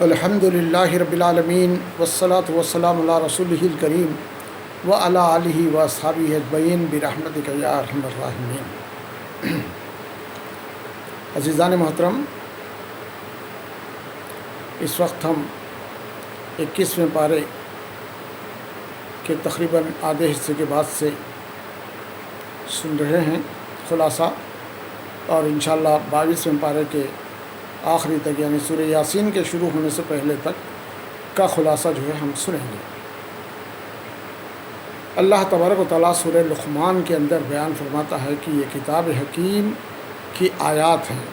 الحمد للہ رب العالمین والصلاة والسلام علی رسولہ الکریم وعلی آلہ واصحابہ اجمعین برحمتک یا ارحم الراحمین۔ عزیزان محترم، اس وقت ہم 21ویں پارے کے تقریباً آدھے حصے کے بعد سے سن رہے ہیں خلاصہ، اور انشاءاللہ 22ویں پارے کے آخری تک یعنی سورہ یاسین کے شروع ہونے سے پہلے تک کا خلاصہ جو ہے ہم سنیں گے۔ اللہ تبارک و تعالیٰ سورہ لقمان کے اندر بیان فرماتا ہے کہ یہ کتاب حکیم کی آیات ہیں،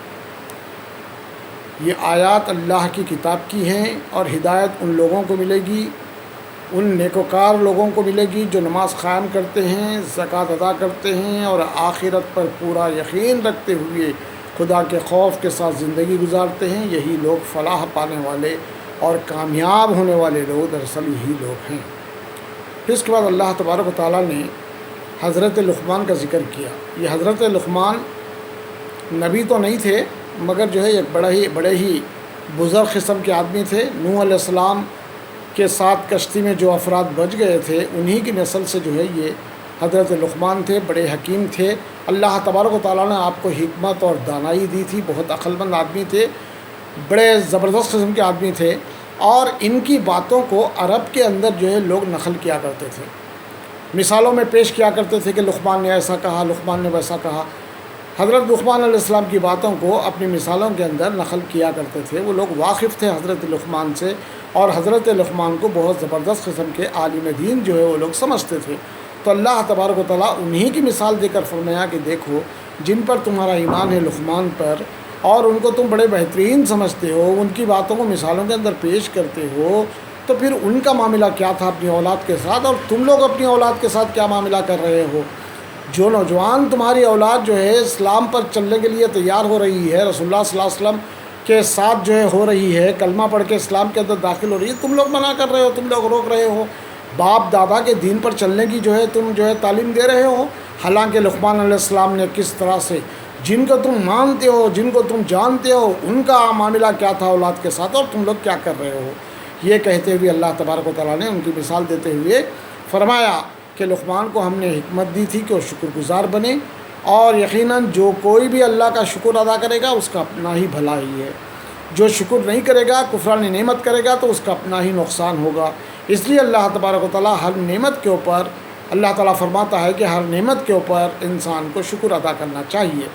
یہ آیات اللہ کی کتاب کی ہیں، اور ہدایت ان لوگوں کو ملے گی، ان نیکوکار لوگوں کو ملے گی جو نماز قائم کرتے ہیں، زکوٰۃ ادا کرتے ہیں، اور آخرت پر پورا یقین رکھتے ہوئے خدا کے خوف کے ساتھ زندگی گزارتے ہیں۔ یہی لوگ فلاح پانے والے اور کامیاب ہونے والے لوگ دراصل یہی لوگ ہیں۔ پھر اس کے بعد اللہ تبارک و تعالیٰ نے حضرت لقمان کا ذکر کیا۔ یہ حضرت لقمان نبی تو نہیں تھے، مگر جو ہے ایک بڑے ہی بزرگ قسم کے آدمی تھے۔ نوح علیہ السلام کے ساتھ کشتی میں جو افراد بچ گئے تھے، انہی کی نسل سے جو ہے یہ حضرت لقمان تھے، بڑے حکیم تھے۔ اللہ تبارک و تعالیٰ نے آپ کو حکمت اور دانائی دی تھی، بہت عقل مند آدمی تھے، بڑے زبردست قسم کے آدمی تھے، اور ان کی باتوں کو عرب کے اندر جو ہے لوگ نقل کیا کرتے تھے، مثالوں میں پیش کیا کرتے تھے کہ لقمان نے ایسا کہا، لقمان نے ویسا کہا۔ حضرت لقمان علیہ السلام کی باتوں کو اپنی مثالوں کے اندر نقل کیا کرتے تھے۔ وہ لوگ واقف تھے حضرت لقمان سے، اور حضرت لقمان کو بہت زبردست قسم کے عالم دین جو ہے وہ لوگ سمجھتے تھے۔ تو اللہ تبارک و تعالیٰ انہی کی مثال دے کر فرمایا کہ دیکھو، جن پر تمہارا ایمان ہے لقمان پر، اور ان کو تم بڑے بہترین سمجھتے ہو، ان کی باتوں کو مثالوں کے اندر پیش کرتے ہو، تو پھر ان کا معاملہ کیا تھا اپنی اولاد کے ساتھ، اور تم لوگ اپنی اولاد کے ساتھ کیا معاملہ کر رہے ہو۔ جو نوجوان تمہاری اولاد جو ہے اسلام پر چلنے کے لیے تیار ہو رہی ہے، رسول اللہ صلی اللہ علیہ وسلم کے ساتھ جو ہے ہو رہی ہے، کلمہ پڑھ کے اسلام کے اندر داخل ہو رہی ہے، تم لوگ منع کر رہے ہو، تم لوگ روک رہے ہو۔ باپ دادا کے دین پر چلنے کی جو ہے تم جو ہے تعلیم دے رہے ہو، حالانکہ لقمان علیہ السلام نے کس طرح سے جن کو تم مانتے ہو، جن کو تم جانتے ہو، ان کا معاملہ کیا تھا اولاد کے ساتھ، اور تم لوگ کیا کر رہے ہو۔ یہ کہتے ہوئے اللہ تبارک و تعالیٰ نے ان کی مثال دیتے ہوئے فرمایا کہ لقمان کو ہم نے حکمت دی تھی کہ وہ شکر گزار بنے، اور یقیناً جو کوئی بھی اللہ کا شکر ادا کرے گا اس کا اپنا ہی بھلا ہی ہے، جو شکر نہیں کرے گا، کفران نعمت کرے گا، تو اس کا اپنا ہی نقصان ہوگا۔ اس لیے اللہ تبارک و تعالیٰ ہر نعمت کے اوپر، اللہ تعالیٰ فرماتا ہے کہ ہر نعمت کے اوپر انسان کو شکر ادا کرنا چاہیے۔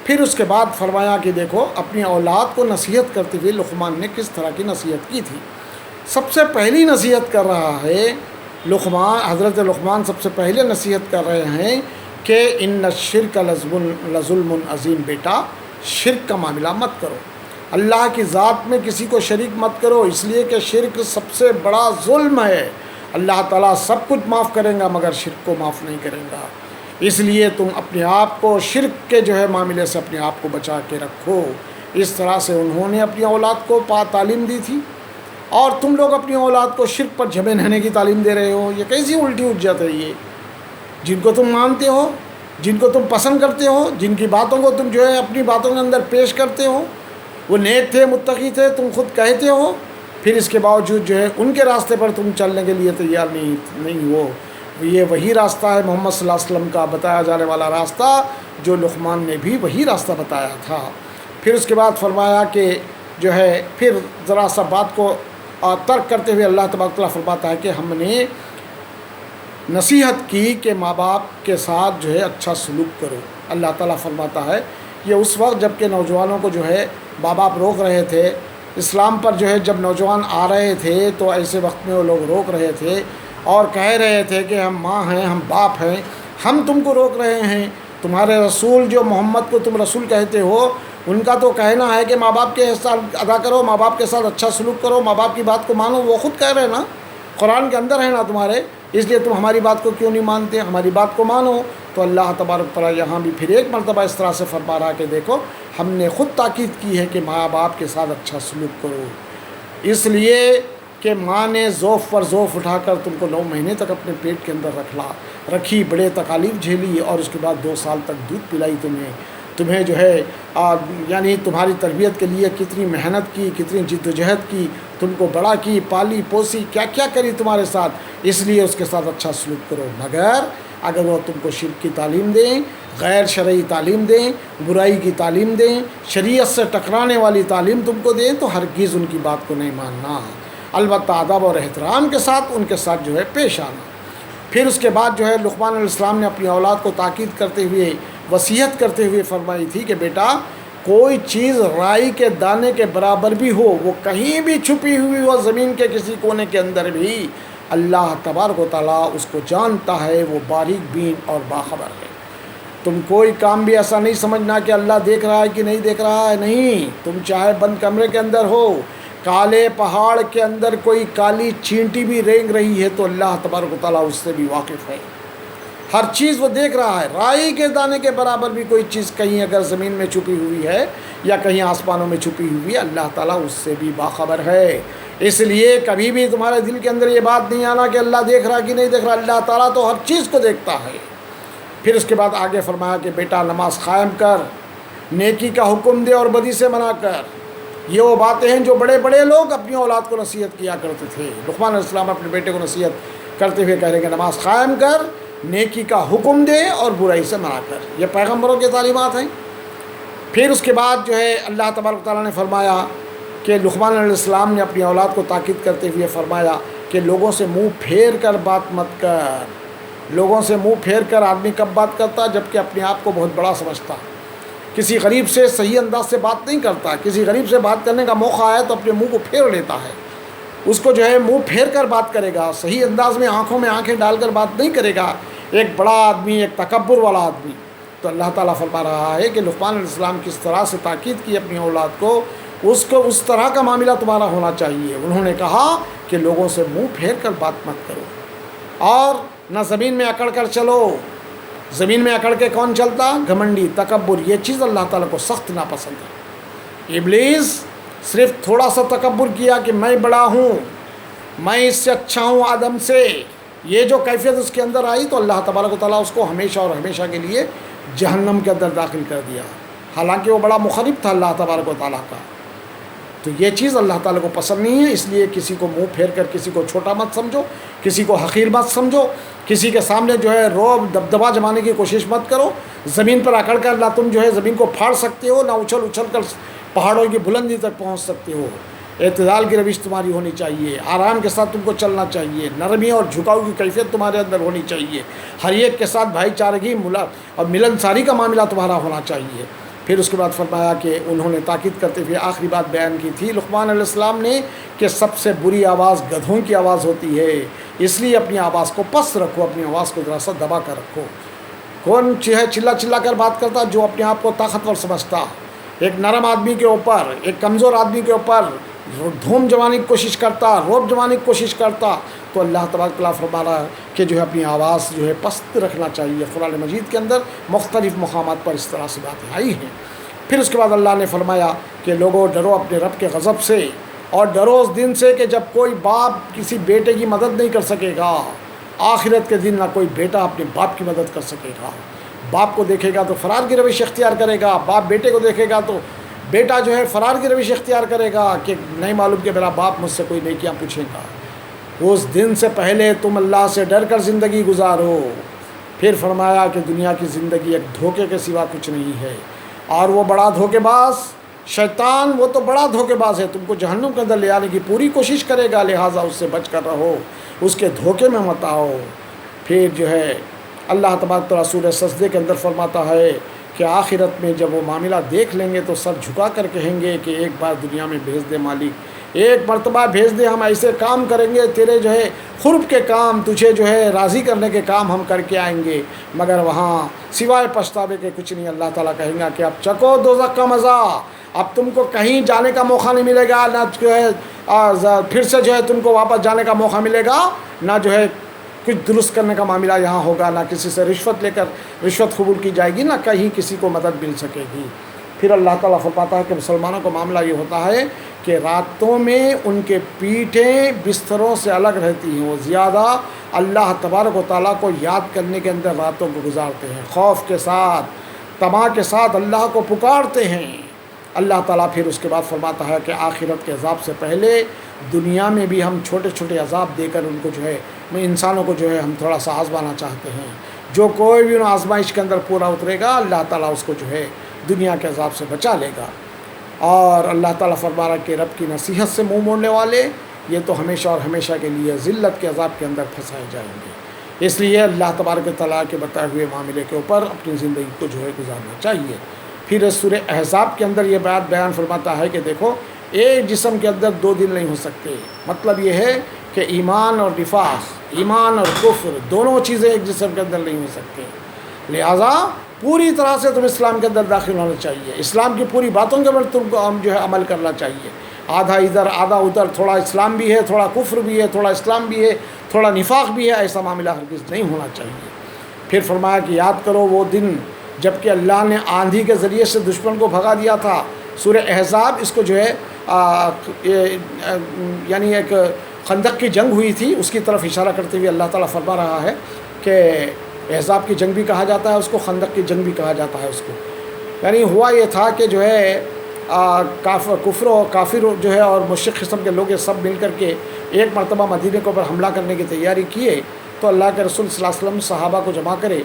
پھر اس کے بعد فرمایا کہ دیکھو، اپنی اولاد کو نصیحت کرتے ہوئے لقمان نے کس طرح کی نصیحت کی تھی۔ سب سے پہلی نصیحت کر رہا ہے لقمان، حضرت لقمان سب سے پہلے نصیحت کر رہے ہیں کہ ان الشرک لظلم عظیم، بیٹا شرک کا معاملہ مت کرو، اللہ کی ذات میں کسی کو شریک مت کرو، اس لیے کہ شرک سب سے بڑا ظلم ہے۔ اللہ تعالیٰ سب کچھ معاف کرے گا مگر شرک کو معاف نہیں کرے گا، اس لیے تم اپنے آپ کو شرک کے جو ہے معاملے سے اپنے آپ کو بچا کے رکھو۔ اس طرح سے انہوں نے اپنی اولاد کو تعلیم دی تھی، اور تم لوگ اپنی اولاد کو شرک پر جمے رہنے کی تعلیم دے رہے ہو۔ یہ کیسی الٹی حجت ہے یہ؟ جن کو تم مانتے ہو، جن کو تم پسند کرتے ہو، جن کی باتوں کو تم جو ہے اپنی باتوں کے اندر پیش کرتے ہو، وہ نیک تھے، متقی تھے، تم خود کہتے ہو، پھر اس کے باوجود جو ہے ان کے راستے پر تم چلنے کے لیے تیار نہیں ہو۔ یہ وہی راستہ ہے محمد صلی اللہ علیہ وسلم کا بتایا جانے والا راستہ، جو لقمان نے بھی وہی راستہ بتایا تھا۔ پھر اس کے بعد فرمایا کہ جو ہے پھر ذرا سا بات کو ترک کرتے ہوئے اللہ تبارک و تعالیٰ فرماتا ہے کہ ہم نے نصیحت کی کہ ماں باپ کے ساتھ جو ہے اچھا سلوک کرو۔ اللہ تعالیٰ فرماتا ہے یہ اس وقت جب کہ نوجوانوں کو جو ہے ماں باپ روک رہے تھے، اسلام پر جو ہے جب نوجوان آ رہے تھے تو ایسے وقت میں وہ لوگ روک رہے تھے اور کہہ رہے تھے کہ ہم ماں ہیں، ہم باپ ہیں، ہم تم کو روک رہے ہیں۔ تمہارے رسول جو محمد کو تم رسول کہتے ہو، ان کا تو کہنا ہے کہ ماں باپ کے احسان ادا کرو، ماں باپ کے ساتھ اچھا سلوک کرو، ماں باپ کی بات کو مانو۔ وہ خود کہہ رہے ہیں نا، قرآن کے اندر ہے نا تمہارے، اس لیے تم ہماری بات کو کیوں نہیں مانتے؟ ہماری بات کو مانو۔ تو اللہ تبارک تعالیٰ یہاں بھی پھر ایک مرتبہ اس طرح سے فرما رہا کہ دیکھو، ہم نے خود تاکید کی ہے کہ ماں باپ کے ساتھ اچھا سلوک کرو، اس لیے کہ ماں نے ذوف پر ذوف اٹھا کر تم کو 9 مہینے تک اپنے پیٹ کے اندر رکھی، بڑے تکالیف جھیلی، اور اس کے بعد 2 سال تک دودھ پلائی تمہیں، تمہیں جو ہے یعنی تمہاری تربیت کے لیے کتنی محنت کی، کتنی جد و جہد کی، تم کو بڑا کی، پالی پوسی، کیا کیا کری تمہارے ساتھ، اس لیے اس کے ساتھ اچھا سلوک کرو۔ مگر اگر وہ تم کو شرک کی تعلیم دیں، غیر شرعی تعلیم دیں، برائی کی تعلیم دیں، شریعت سے ٹکرانے والی تعلیم تم کو دیں، تو ہرگز ان کی بات کو نہیں ماننا، البتہ ادب اور احترام کے ساتھ ان کے ساتھ جو ہے پیش آنا۔ پھر اس کے بعد جو ہے لقمان علیہ السلام نے اپنی اولاد کو تاکید کرتے ہوئے، وصیت کرتے ہوئے فرمائی تھی کہ بیٹا کوئی چیز رائی کے دانے کے برابر بھی ہو، وہ کہیں بھی چھپی ہوئی ہو زمین کے کسی کونے کے اندر بھی، اللہ تبارک و تعالیٰ اس کو جانتا ہے، وہ باریک بین اور باخبر ہے۔ تم کوئی کام بھی ایسا نہیں سمجھنا کہ اللہ دیکھ رہا ہے کہ نہیں دیکھ رہا ہے، نہیں، تم چاہے بند کمرے کے اندر ہو، کالے پہاڑ کے اندر کوئی کالی چینٹی بھی رینگ رہی ہے تو اللہ تبارک و تعالیٰ اس سے بھی واقف ہے، ہر چیز وہ دیکھ رہا ہے۔ رائی کے دانے کے برابر بھی کوئی چیز کہیں اگر زمین میں چھپی ہوئی ہے یا کہیں آسمانوں میں چھپی ہوئی ہے، اللہ تعالیٰ اس سے بھی باخبر ہے۔ اس لیے کبھی بھی تمہارے دل کے اندر یہ بات نہیں آنا کہ اللہ دیکھ رہا کہ نہیں دیکھ رہا، اللہ تعالیٰ تو ہر چیز کو دیکھتا ہے۔ پھر اس کے بعد آگے فرمایا کہ بیٹا نماز قائم کر، نیکی کا حکم دے اور بدی سے منع کر۔ یہ وہ باتیں ہیں جو بڑے بڑے لوگ اپنی اولاد کو نصیحت کیا کرتے تھے۔ لقمان علیہ السلام اپنے بیٹے کو نصیحت کرتے ہوئے کہہ رہے ہیں کہ نماز قائم کر، نیکی کا حکم دے اور برائی سے منع کر۔ یہ پیغمبروں کی تعلیمات ہیں۔ پھر اس کے بعد جو ہے اللہ تبارک تعالیٰ نے فرمایا کہ لقمان علیہ السلام نے اپنی اولاد کو تاکید کرتے ہوئے فرمایا کہ لوگوں سے منہ پھیر کر بات مت کر۔ لوگوں سے منہ پھیر کر آدمی کب بات کرتا؟ جب کہ اپنے آپ کو بہت بڑا سمجھتا، کسی غریب سے صحیح انداز سے بات نہیں کرتا، کسی غریب سے بات کرنے کا موقع آئے تو اپنے منہ کو پھیر لیتا ہے، اس کو جو ہے منہ پھیر کر بات کرے گا، صحیح انداز میں آنکھوں میں آنکھیں ڈال کر بات نہیں کرے گا، ایک بڑا آدمی، ایک تکبر والا آدمی۔ تو اللہ تعالیٰ فرما رہا ہے کہ لقمان علیہ السلام کس طرح سے تاکید کی اپنی اولاد کو اس طرح کا معاملہ تمہارا ہونا چاہیے۔ انہوں نے کہا کہ لوگوں سے منہ پھیر کر بات مت کرو، اور نہ زمین میں اکڑ کر چلو۔ زمین میں اکڑ کے کون چلتا؟ گھمنڈی، تکبر، یہ چیز اللہ تعالیٰ کو سخت ناپسند ہے۔ ابلیس صرف تھوڑا سا تکبر کیا کہ میں بڑا ہوں، میں اس سے اچھا ہوں آدم سے، یہ جو کیفیت اس کے اندر آئی تو اللہ تبارک و تعالیٰ اس کو ہمیشہ اور ہمیشہ کے لیے جہنم کے اندر داخل کر دیا، حالانکہ وہ بڑا مخالف تھا اللہ تبارک و تعالیٰ کا۔ تو یہ چیز اللہ تعالیٰ کو پسند نہیں ہے، اس لیے کسی کو منہ پھیر کر کسی کو چھوٹا مت سمجھو، کسی کو حقیر مت سمجھو، کسی کے سامنے جو ہے روب دبدبا جمانے کی کوشش مت کرو۔ زمین پر اکڑ کر نہ تم جو ہے زمین کو پھاڑ سکتے ہو، نہ اچھل اچھل کر پہاڑوں کی بلندی تک پہنچ سکتے ہو۔ اعتدال کی روش تمہاری ہونی چاہیے، آرام کے ساتھ تم کو چلنا چاہیے، نرمی اور جھکاؤ کی کیفیت تمہارے اندر ہونی چاہیے، ہر ایک کے ساتھ بھائی چارگی اور ملنساری کا معاملہ تمہارا ہونا چاہیے۔ پھر اس کے بعد فرمایا کہ انہوں نے تاکید کرتے ہوئے آخری بات بیان کی تھی لقمان علیہ السلام نے کہ سب سے بری آواز گدھوں کی آواز ہوتی ہے، اس لیے اپنی آواز کو پست رکھو، اپنی آواز کو ذرا سا دبا کر رکھو۔ کون چلا چلا کر بات کرتا؟ جو اپنے آپ کو طاقتور سمجھتا، ایک نرم آدمی کے اوپر، ایک کمزور آدمی کے اوپر دھوم جمانے کی کوشش کرتا، روب جمانے کی کوشش کرتا، تو اللہ تبارک تعالیٰ فرما رہا ہے کہ جو ہے اپنی آواز جو ہے پست رکھنا چاہیے۔ قرآن مجید کے اندر مختلف مقامات پر اس طرح سے باتیں آئی ہیں۔ پھر اس کے بعد اللہ نے فرمایا کہ لوگوں ڈرو اپنے رب کے غضب سے، اور ڈرو اس دن سے کہ جب کوئی باپ کسی بیٹے کی مدد نہیں کر سکے گا، آخرت کے دن نہ کوئی بیٹا اپنے باپ کی مدد کر سکے گا۔ باپ کو دیکھے گا تو فرار کی روش اختیار کرے گا، باپ بیٹے کو دیکھے گا تو بیٹا جو ہے فرار کی روش اختیار کرے گا کہ نہیں معلوم کہ میرا باپ مجھ سے کوئی نیکیاں پوچھے گا۔ اس دن سے پہلے تم اللہ سے ڈر کر زندگی گزارو۔ پھر فرمایا کہ دنیا کی زندگی ایک دھوکے کے سوا کچھ نہیں ہے، اور وہ بڑا دھوکے باز شیطان، وہ تو بڑا دھوکے باز ہے، تم کو جہنم کے اندر لے آنے کی پوری کوشش کرے گا، لہٰذا اس سے بچ کر رہو، اس کے دھوکے میں مت آؤ۔ پھر جو ہے اللہ تبارک تعالیٰ سورہ سجدے کے اندر فرماتا ہے کہ آخرت میں جب وہ معاملہ دیکھ لیں گے تو سر جھکا کر کہیں گے کہ ایک بار دنیا میں بھیج دے مالک، ایک مرتبہ بھیج دے، ہم ایسے کام کریں گے، تیرے جو ہے قرب کے کام، تجھے جو ہے راضی کرنے کے کام ہم کر کے آئیں گے، مگر وہاں سوائے پچھتاوے کے کچھ نہیں۔ اللہ تعالیٰ کہیں گا کہ اب چکو دوزخ کا مزہ، اب تم کو کہیں جانے کا موقع نہیں ملے گا، نہ جو ہے پھر سے جو ہے تم کو واپس جانے کا موقع ملے گا، نہ جو ہے کچھ درست کرنے کا معاملہ یہاں ہوگا، نہ کسی سے رشوت لے کر رشوت قبول کی جائے گی، نہ کہیں کسی کو مدد مل سکے گی۔ پھر اللہ تعالیٰ فرماتا ہے کہ مسلمانوں کا معاملہ یہ ہوتا ہے کہ راتوں میں ان کے پیٹھیں بستروں سے الگ رہتی ہیں، وہ زیادہ اللہ تبارک و تعالیٰ کو یاد کرنے کے اندر راتوں کو گزارتے ہیں، خوف کے ساتھ، تما کے ساتھ اللہ کو پکارتے ہیں، اللہ تعالیٰ پھر اس کے بعد فرماتا ہے کہ آخرت کے عذاب سے پہلے دنیا میں بھی ہم چھوٹے چھوٹے عذاب دے کر ان کو جو ہے انسانوں کو جو ہے ہم تھوڑا سا آزمانا چاہتے ہیں۔ جو کوئی بھی ان آزمائش کے اندر پورا اترے گا اللہ تعالیٰ اس کو جو ہے دنیا کے عذاب سے بچا لے گا۔ اور اللہ تعالیٰ فرما رہا کہ رب کی نصیحت سے منہ موڑنے والے یہ تو ہمیشہ اور ہمیشہ کے لیے ذلت کے عذاب کے اندر پھنسائے جائیں گے۔ اس لیے اللہ تبارک و تعالیٰ کے بتائے ہوئے معاملے کے اوپر اپنی زندگی کو جو ہے گزارنا چاہیے۔ پھر سورہ احزاب کے اندر یہ بات بیان فرماتا ہے کہ دیکھو ایک جسم کے اندر دو دل نہیں ہو سکتے، مطلب یہ ہے کہ ایمان اور نفاق، ایمان اور کفر دونوں چیزیں ایک جسم کے اندر نہیں ہو سکتے، لہٰذا پوری طرح سے تم اسلام کے اندر داخل ہونا چاہیے، اسلام کی پوری باتوں کے اوپر تم کو جو ہے عمل کرنا چاہیے، آدھا ادھر آدھا ادھر، تھوڑا اسلام بھی ہے تھوڑا کفر بھی ہے، تھوڑا اسلام بھی ہے تھوڑا نفاق بھی ہے، ایسا معاملہ ہرگز نہیں ہونا چاہیے۔ پھر فرمایا کہ یاد کرو وہ دن جب کہ اللہ نے آندھی کے ذریعے سے دشمن کو بھگا دیا تھا۔ سورہ احزاب اس کو جو ہے یعنی ایک خندق کی جنگ ہوئی تھی، اس کی طرف اشارہ کرتے ہوئے اللہ تعالیٰ فرما رہا ہے کہ احزاب کی جنگ بھی کہا جاتا ہے اس کو، خندق کی جنگ بھی کہا جاتا ہے اس کو۔ یعنی ہوا یہ تھا کہ جو ہے کفر و کافر جو ہے اور مشرک قسم کے لوگ سب مل کر کے ایک مرتبہ مدینے کے اوپر حملہ کرنے کی تیاری کیے، تو اللہ کے رسول صلی اللہ علیہ وسلم صحابہ کو جمع کرے۔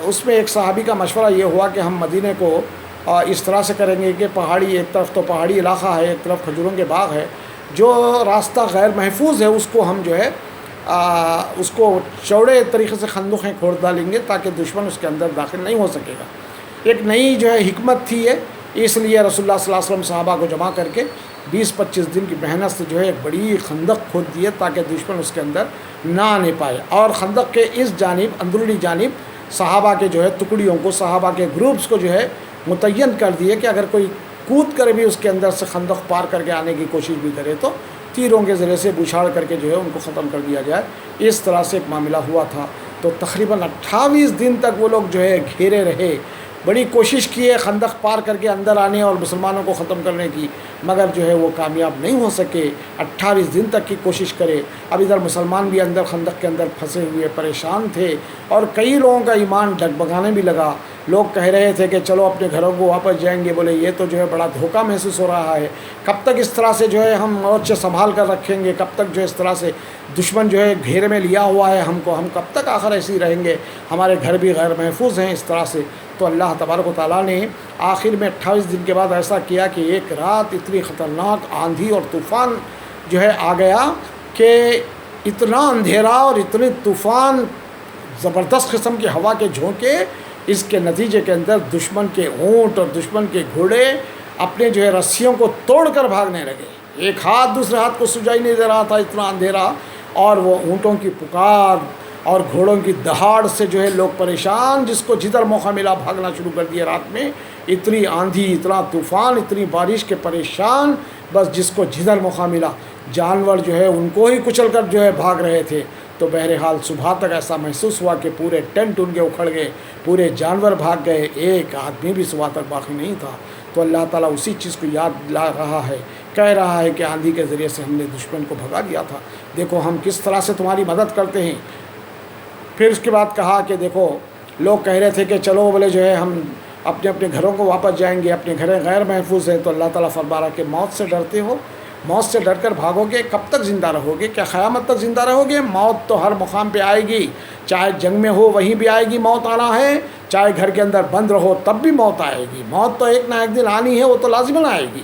اس میں ایک صحابی کا مشورہ یہ ہوا کہ ہم مدینے کو اس طرح سے کریں گے کہ پہاڑی، ایک طرف تو پہاڑی علاقہ ہے، ایک طرف کھجوروں کے باغ ہے، جو راستہ غیر محفوظ ہے اس کو ہم جو ہے اس کو چوڑے طریقے سے خندقیں کھود ڈالیں گے تاکہ دشمن اس کے اندر داخل نہیں ہو سکے گا۔ ایک نئی جو ہے حکمت تھی یہ، اس لیے رسول اللہ صلی اللہ علیہ وسلم صحابہ کو جمع کر کے 20-25 دن کی محنت سے جو ہے ایک بڑی خندق کھود دیے تاکہ دشمن اس کے اندر نہ آنے پائے۔ اور خندق کے اس جانب، اندرونی جانب، صحابہ کے جو ہے ٹکڑیوں کو، صحابہ کے گروپس کو جو ہے متعین کر دیے کہ اگر کوئی کود کر بھی اس کے اندر سے خندق پار کر کے آنے کی کوشش بھی کرے تو تیروں کے ذریعے سے بچھاڑ کر کے جو ہے ان کو ختم کر دیا جائے۔ اس طرح سے ایک معاملہ ہوا تھا۔ تو تقریباً 28 دن تک وہ لوگ جو ہے گھیرے رہے، بڑی کوشش کیے خندق پار کر کے اندر آنے اور مسلمانوں کو ختم کرنے کی، مگر جو ہے وہ کامیاب نہیں ہو سکے۔ 28 دن تک کی کوشش کرے۔ اب ادھر مسلمان بھی اندر خندق کے اندر پھنسے ہوئے پریشان تھے، اور کئی لوگوں کا ایمان ڈگمگانے بھی لگا۔ لوگ کہہ رہے تھے کہ چلو اپنے گھروں کو واپس جائیں گے، بولے یہ تو جو ہے بڑا دھوکہ محسوس ہو رہا ہے، کب تک اس طرح سے جو ہے ہم مورچے سنبھال کر رکھیں گے، کب تک جو ہے اس طرح سے دشمن جو ہے گھیرے میں لیا ہوا ہے ہم کو، ہم کب تک آخر ایسے ہی رہیں گے، ہمارے گھر بھی غیر محفوظ ہیں اس طرح سے۔ تو اللہ تبارک و تعالیٰ نے آخر میں 28 دن کے بعد ایسا کیا کہ ایک رات اتنی خطرناک آندھی اور طوفان جو ہے آ گیا کہ اتنا اندھیرا اور اتنے طوفان، زبردست قسم کی ہوا کے جھونکے، اس کے نتیجے کے اندر دشمن کے اونٹ اور دشمن کے گھوڑے اپنے جو ہے رسیوں کو توڑ کر بھاگنے لگے۔ ایک ہاتھ دوسرے ہاتھ کو سجائی نہیں دے رہا تھا، اتنا اندھیرا، اور وہ اونٹوں کی پکار اور گھوڑوں کی دہاڑ سے جو ہے لوگ پریشان، جس کو جدھر موقع ملا بھاگنا شروع کر دیا۔ رات میں اتنی آندھی، اتنا طوفان، اتنی بارش کے پریشان، بس جس کو جدھر موقع ملا جانور جو ہے ان کو ہی کچل کر جو ہے بھاگ رہے تھے۔ تو بہرحال صبح تک ایسا محسوس ہوا کہ پورے ٹینٹ ان کے اکھڑ گئے، پورے جانور بھاگ گئے، ایک آدمی بھی صبح تک باقی نہیں تھا۔ تو اللہ تعالیٰ اسی چیز کو یاد لا رہا ہے، کہہ رہا ہے کہ آندھی کے ذریعے سے ہم نے دشمن کو بھگا دیا تھا، دیکھو ہم کس طرح سے تمہاری مدد کرتے ہیں۔ پھر اس کے بعد کہا کہ دیکھو لوگ کہہ رہے تھے کہ چلو بولے جو ہے ہم اپنے اپنے گھروں کو واپس جائیں گے، اپنے گھر غیر محفوظ ہیں۔ تو اللہ تعالیٰ فرما رہا کہ موت سے ڈرتے ہو، موت سے ڈر کر بھاگو گے، کب تک زندہ رہو گے؟ کیا قیامت تک زندہ رہو گے؟ موت تو ہر مقام پہ آئے گی، چاہے جنگ میں ہو وہیں بھی آئے گی، موت آنا ہے، چاہے گھر کے اندر بند رہو تب بھی موت آئے گی۔ موت تو ایک نہ ایک دن آنی ہے، وہ تو لازماً آئے گی۔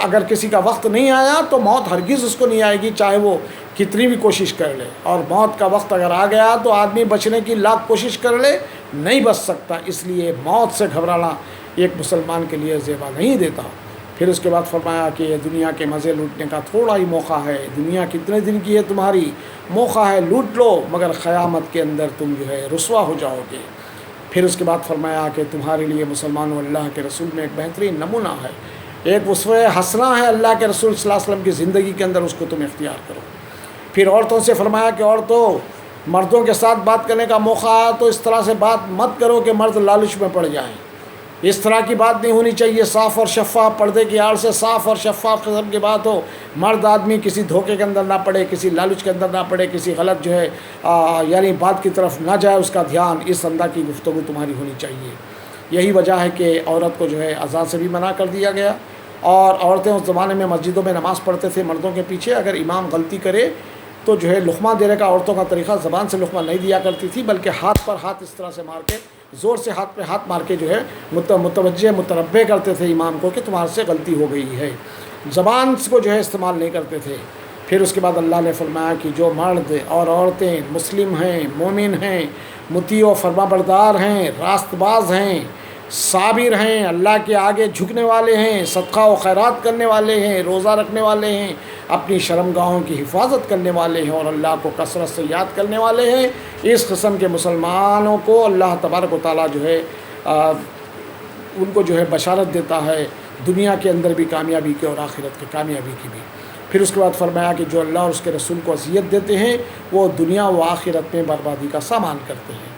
اگر کسی کا وقت نہیں آیا تو موت ہرگز اس کو نہیں آئے گی، چاہے وہ کتنی بھی کوشش کر لے۔ اور موت کا وقت اگر آ گیا تو آدمی بچنے کی لاکھ کوشش کر لے، نہیں بچ سکتا۔ اس لیے موت سے گھبرانا ایک مسلمان کے لیے زیبا نہیں دیتا۔ پھر اس کے بعد فرمایا کہ یہ دنیا کے مزے لوٹنے کا تھوڑا ہی موقع ہے، دنیا کتنے دن کی ہے تمہاری، موقع ہے لوٹ لو، مگر قیامت کے اندر تم جو ہے رسوا ہو جاؤ گے۔ پھر اس کے بعد فرمایا کہ تمہارے لیے مسلمانوں اللہ کے رسول میں ایک بہترین نمونہ ہے، ایک اسوہ حسنہ ہے اللہ کے رسول صلی اللہ علیہ وسلم کی زندگی کے اندر، اس کو تم اختیار کرو۔ پھر عورتوں سے فرمایا کہ عورتوں، مردوں کے ساتھ بات کرنے کا موقع آیا تو اس طرح سے بات مت کرو کہ مرد لالچ میں پڑ جائیں، اس طرح کی بات نہیں ہونی چاہیے۔ صاف اور شفاف پردے کی آڑ سے صاف اور شفاف قسم کی بات ہو، مرد آدمی کسی دھوکے کے اندر نہ پڑے، کسی لالچ کے اندر نہ پڑے، کسی غلط جو ہے یعنی بات کی طرف نہ جائے اس کا دھیان، اس انداز کی گفتگو تمہاری ہونی چاہیے۔ یہی وجہ ہے کہ عورت کو جو ہے اذان سے بھی منع کر دیا گیا، اور عورتیں اس زمانے میں مسجدوں میں نماز پڑھتے تھے مردوں کے پیچھے، اگر امام غلطی کرے تو جو ہے لقمہ دینے کا عورتوں کا طریقہ زبان سے لقمہ نہیں دیا کرتی تھی، بلکہ ہاتھ پر ہاتھ اس طرح سے مار کے، زور سے ہاتھ پہ ہاتھ مار کے جو ہے متوجہ متربع کرتے تھے امام کو کہ تمہارے سے غلطی ہو گئی ہے، زبان کو جو ہے استعمال نہیں کرتے تھے۔ پھر اس کے بعد اللہ نے فرمایا کہ جو مرد اور عورتیں مسلم ہیں، مومن ہیں، مطیع و فرما بردار ہیں، راست باز ہیں، صابر ہیں، اللہ کے آگے جھکنے والے ہیں، صدقہ و خیرات کرنے والے ہیں، روزہ رکھنے والے ہیں، اپنی شرمگاہوں کی حفاظت کرنے والے ہیں، اور اللہ کو کثرت سے یاد کرنے والے ہیں، اس قسم کے مسلمانوں کو اللہ تبارک و تعالیٰ جو ہے ان کو جو ہے بشارت دیتا ہے دنیا کے اندر بھی کامیابی کی اور آخرت کی کامیابی کی بھی۔ پھر اس کے بعد فرمایا کہ جو اللہ اور اس کے رسول کو اذیت دیتے ہیں وہ دنیا و آخرت میں بربادی کا سامان کرتے ہیں۔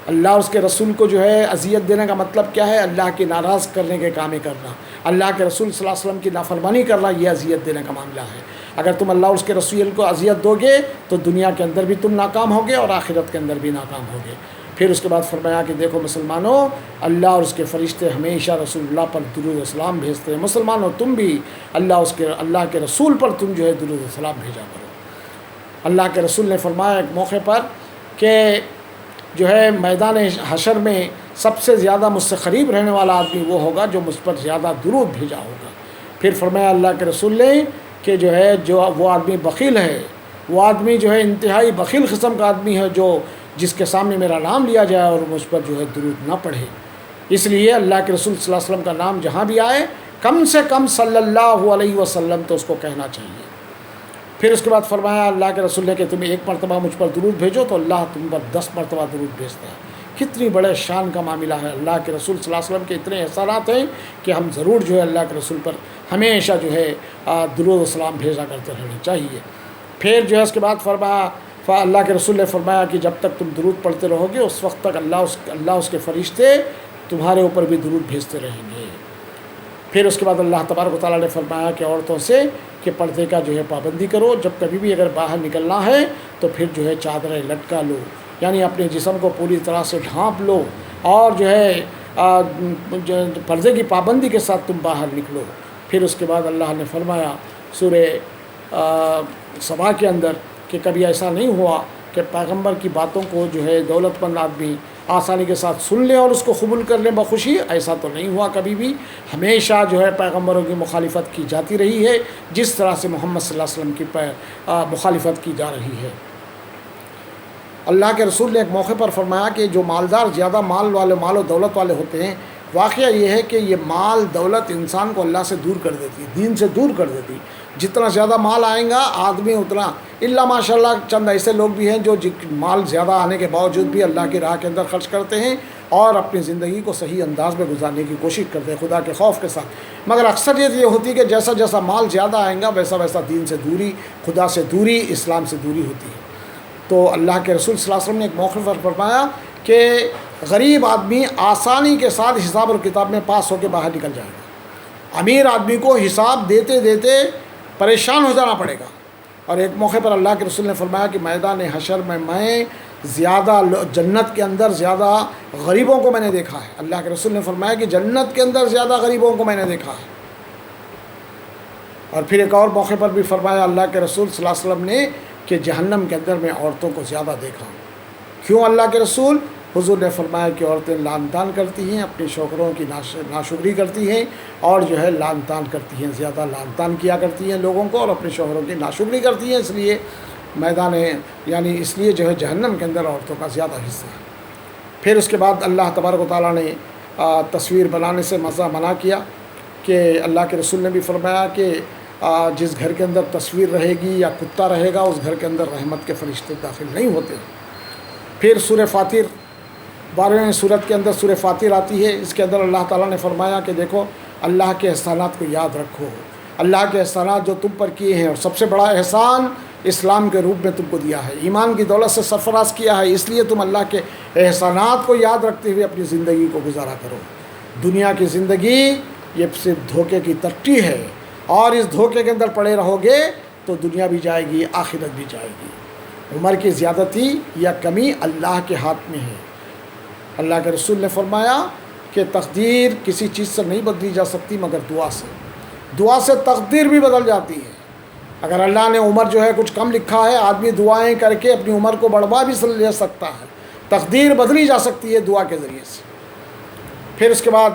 اللہ اور اس کے رسول کو جو ہے اذیت دینے کا مطلب کیا ہے؟ اللہ کی ناراض کرنے کے کام کرنا، اللہ کے رسول صلی اللہ علیہ وسلم کی نافرمانی کرنا، یہ اذیت دینے کا معاملہ ہے۔ اگر تم اللہ اور اس کے رسول کو اذیت دو گے تو دنیا کے اندر بھی تم ناکام ہوگے اور آخرت کے اندر بھی ناکام ہوگے۔ پھر اس کے بعد فرمایا کہ دیکھو مسلمانوں، اللہ اور اس کے فرشتے ہمیشہ رسول اللہ پر درود و سلام بھیجتے ہیں، مسلمانوں تم بھی اللہ کے رسول پر تم جو ہے درود و سلام بھیجا کرو۔ اللہ کے رسول نے فرمایا ایک موقع پر کہ جو ہے میدان حشر میں سب سے زیادہ مجھ سے قریب رہنے والا آدمی وہ ہوگا جو مجھ پر زیادہ درود بھیجا ہوگا۔ پھر فرمایا اللہ کے رسول نے کہ جو ہے وہ آدمی بخیل ہے، وہ آدمی جو ہے انتہائی بخیل قسم کا آدمی ہے جو جس کے سامنے میرا نام لیا جائے اور مجھ پر جو ہے درود نہ پڑھے۔ اس لیے اللہ کے رسول صلی اللہ علیہ وسلم کا نام جہاں بھی آئے کم سے کم صلی اللہ علیہ وسلم تو اس کو کہنا چاہیے۔ پھر اس کے بعد فرمایا اللہ کے رسول نے کہ تم ایک مرتبہ مجھ پر درود بھیجو تو اللہ تم پر 10 مرتبہ درود بھیجتا ہے۔ کتنی بڑے شان کا معاملہ ہے، اللہ کے رسول صلی اللہ علیہ وسلم کے اتنے احسانات ہیں کہ ہم ضرور جو ہے اللہ کے رسول پر ہمیشہ جو ہے درود و سلام بھیجا کرتے رہنا چاہیے۔ پھر جو ہے اس کے بعد فرمایا اللہ کے رسول نے فرمایا کہ جب تک تم درود پڑھتے رہو گے اس وقت تک اللہ اس کے فرشتے تمہارے اوپر بھی درود بھیجتے رہیں گے۔ پھر اس کے بعد اللہ تبارک و تعالیٰ نے فرمایا کہ عورتوں سے کہ پردے کا جو ہے پابندی کرو، جب کبھی بھی اگر باہر نکلنا ہے تو پھر جو ہے چادریں لٹکا لو، یعنی اپنے جسم کو پوری طرح سے ڈھانپ لو، اور جو ہے پردے کی پابندی کے ساتھ تم باہر نکلو۔ پھر اس کے بعد اللہ نے فرمایا سورہ سبا کے اندر کہ کبھی ایسا نہیں ہوا کہ پیغمبر کی باتوں کو جو ہے دولت مند آدمی آسانی کے ساتھ سن لیں اور اس کو قبول کر لیں بخوشی، ایسا تو نہیں ہوا کبھی بھی۔ ہمیشہ جو ہے پیغمبروں کی مخالفت کی جاتی رہی ہے جس طرح سے محمد صلی اللہ علیہ وسلم کی مخالفت کی جا رہی ہے۔ اللہ کے رسول نے ایک موقع پر فرمایا کہ جو مالدار زیادہ مال و دولت والے ہوتے ہیں، واقعہ یہ ہے کہ یہ مال دولت انسان کو اللہ سے دور کر دیتی، دین سے دور کر دیتی۔ جتنا زیادہ مال آئے گا آدمی اتنا، اللہ ماشاء اللہ چند ایسے لوگ بھی ہیں جو مال زیادہ آنے کے باوجود بھی اللہ کی راہ کے اندر خرچ کرتے ہیں اور اپنی زندگی کو صحیح انداز میں گزارنے کی کوشش کرتے ہیں خدا کے خوف کے ساتھ، مگر اکثریت یہ ہوتی ہے کہ جیسا جیسا مال زیادہ آئے گا ویسا ویسا دین سے دوری، خدا سے دوری، اسلام سے دوری ہوتی ہے۔ تو اللہ کے رسول صلی اللہ علیہ وسلم نے ایک موقع پر فرمایا کہ غریب آدمی آسانی کے ساتھ حساب اور کتاب میں پاس ہو کے باہر نکل جائے گا، امیر آدمی کو حساب دیتے دیتے پریشان ہو جانا پڑے گا۔ اور ایک موقع پر اللہ کے رسول نے فرمایا کہ میدان حشر میں زیادہ جنت کے اندر زیادہ غریبوں کو میں نے دیکھا ہے۔ اللہ کے رسول نے فرمایا کہ جنت کے اندر زیادہ غریبوں کو میں نے دیکھا ہے۔ اور پھر ایک اور موقع پر بھی فرمایا اللہ کے رسول صلی اللہ علیہ وسلم نے کہ جہنم کے اندر میں عورتوں کو زیادہ دیکھا۔ کیوں اللہ کے رسول؟ حضور نے فرمایا کہ عورتیں لعن طعن کرتی ہیں، اپنی شوہروں کی ناشکری کرتی ہیں اور جو ہے لعن طعن کرتی ہیں، زیادہ لعن طعن کیا کرتی ہیں لوگوں کو اور اپنے شوہروں کی ناشکری کرتی ہیں، اس لیے اس لیے جو ہے جہنم کے اندر عورتوں کا زیادہ حصہ ہے۔ پھر اس کے بعد اللہ تبارک و تعالیٰ نے تصویر بنانے سے منع کیا کہ اللہ کے رسول نے بھی فرمایا کہ جس گھر کے اندر تصویر رہے گی یا کتا رہے گا اس گھر کے اندر رحمت کے فرشتے داخل نہیں ہوتے۔ پھر سورہ فاطر 12ویں سورت کے اندر سورہ فاطر آتی ہے، اس کے اندر اللہ تعالیٰ نے فرمایا کہ دیکھو اللہ کے احسانات کو یاد رکھو، اللہ کے احسانات جو تم پر کیے ہیں، اور سب سے بڑا احسان اسلام کے روپ میں تم کو دیا ہے، ایمان کی دولت سے سرفراز کیا ہے، اس لیے تم اللہ کے احسانات کو یاد رکھتے ہوئے اپنی زندگی کو گزارا کرو۔ دنیا کی زندگی یہ صرف دھوکے کی تٹی ہے، اور اس دھوکے کے اندر پڑے رہو گے تو دنیا بھی جائے گی، آخرت بھی جائے گی۔ عمر کی زیادتی یا کمی اللہ کے ہاتھ میں ہے۔ اللہ کے رسول نے فرمایا کہ تقدیر کسی چیز سے نہیں بدلی جا سکتی مگر دعا سے. دعا سے تقدیر بھی بدل جاتی ہے. اگر اللہ نے عمر جو ہے کچھ کم لکھا ہے، آدمی دعائیں کر کے اپنی عمر کو بڑھوا بھی لے سکتا ہے. تقدیر بدلی جا سکتی ہے دعا کے ذریعے سے. پھر اس کے بعد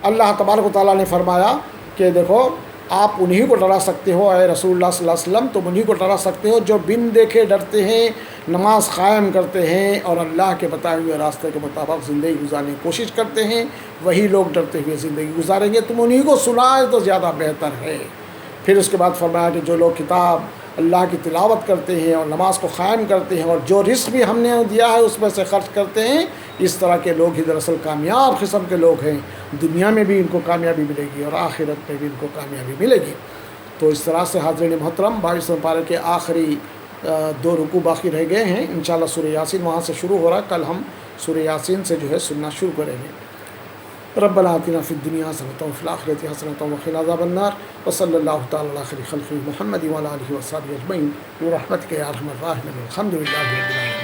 اللہ تبارک و تعالیٰ نے فرمایا کہ دیکھو آپ انہی کو ڈرا سکتے ہو اے رسول اللہ صلی اللہ علیہ وسلم، تم انہی کو ڈرا سکتے ہو جو بن دیکھے ڈرتے ہیں، نماز قائم کرتے ہیں اور اللہ کے بتائے ہوئے راستے کے مطابق زندگی گزارنے کی کوشش کرتے ہیں. وہی لوگ ڈرتے ہوئے زندگی گزاریں گے. تم انہی کو سنائے تو زیادہ بہتر ہے. پھر اس کے بعد فرمایا کہ جو لوگ کتاب اللہ کی تلاوت کرتے ہیں اور نماز کو قائم کرتے ہیں اور جو رزق بھی ہم نے دیا ہے اس میں سے خرچ کرتے ہیں، اس طرح کے لوگ ہی دراصل کامیاب قسم کے لوگ ہیں. دنیا میں بھی ان کو کامیابی ملے گی اور آخرت میں بھی ان کو کامیابی ملے گی. تو اس طرح سے حاضرین محترم 22 پارے کے آخری 2 رکوع باقی رہ گئے ہیں. انشاءاللہ سورہ یاسین وہاں سے شروع ہو رہا ہے. کل ہم سورہ یاسین سے جو ہے سننا شروع کریں گے. ربنا آتنا فی الدنیا حسنۃ وفی الآخرۃ حسنۃ وقنا عذاب النار وصلی اللہ تعالی علی خیر خلقہ محمد وعلی آلہ وصحبہ اجمعین برحمتک یا ارحم الراحمین. الحمد للہ رب العالمین.